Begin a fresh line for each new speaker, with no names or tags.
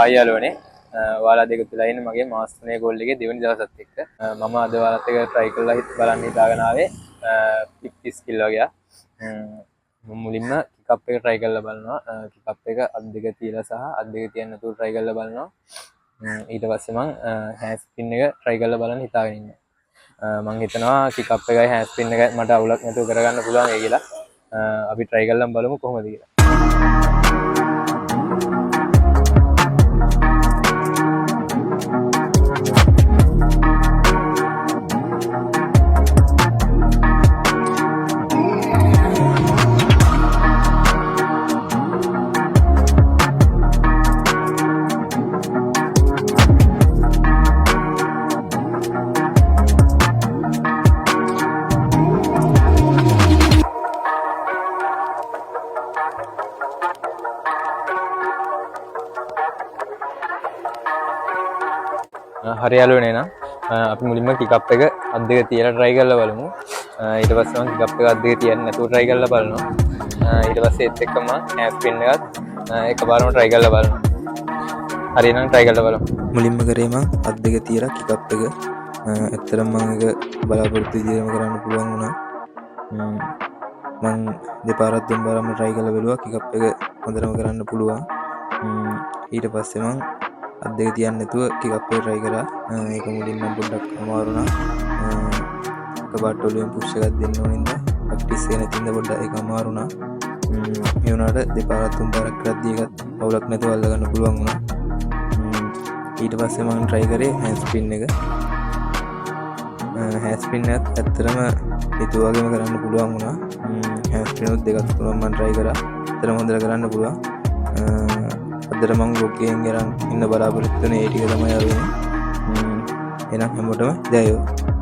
ආයලෝනේ ඔයාලා දෙක තුලා ඉන්න මගේ මාස් 3 ගෝල් එකේ දෙවෙනි දවසත් එක්ක මම අද ඔයාලත් එක්ක try කරලා බලන්න හිතාගෙන ආවේ 50 skill වගේ. මුලින්ම kick up එක try කරලා බලනවා. kick up එක අත් දෙක තියලා සහ අත් දෙක තියන්න නැතුව try කරලා බලනවා. ඊට පස්සේ මම hand spin එක try කරලා බලන්න හිතාගෙන ඉන්නවා. මම හිතනවා kick up එකයි hand spin එකයි මට අවුලක් නැතුව කරගන්න පුළුවන් ඒ කියලා. අපි try කරලා බලමු කොහොමද කියලා. හරි යාළුවනේ නම් අපි මුලින්ම kick up එක අත් දෙක තියලා try කරලා බලමු. ඊට පස්සේ මම kick up එක අත් දෙක තියන්න නැතුව try කරලා බලනවා. ඊට පස්සේ ඒත් එක්කම hand spin එකත් එකපාරම try කරලා බලනවා. හරි නම් try කරලා බලමු.
මුලින්ම කරේ මම අත් දෙක තියලා kick up එක ඇත්තටම මම ඒක බලාපොරොත්තු විදිහටම කරන්න පුළුවන් වුණා. මම දෙපාරක් තුන් පාරක්ම try කරලා බලුවා kick up එක හොඳටම කරන්න පුළුවන්. ඊට පස්සේ මම අත් දෙක තියන්න නැතුව kick up එක try කරා. ඒක මුලින්ම පොඩ්ඩක් අමාරු වුණා. එකපාරට ඔලුවෙන් push එකක් දෙන්න ඕන නිසා practice එක නැතිනම් පොඩ්ඩක් ඒක අමාරු වුණා. ඒ වුණාට දෙපාරක් තුන් පාරක් කරද්දී ඒකත් අවුලක් නැතුව අල්ල ගන්න පුළුවන් වුණා. ඊට පස්සේ මම try කරේ hand spin එක. hand spin එකත් ඇත්තටම හිතුවා වගේම කරන්න පුළුවන් වුණා. hand spin උත් දෙකක් තුනක් මම try කරා. ඇත්තටම හොඳට කරන්න පුළුවන්. අදට මම vlog එකෙන් ගරන් ඉන්න බලාපොරොත්තු වෙන ඒ ටික තමයි ආවේ. එහෙනම් හැමෝටම ජය වේවා.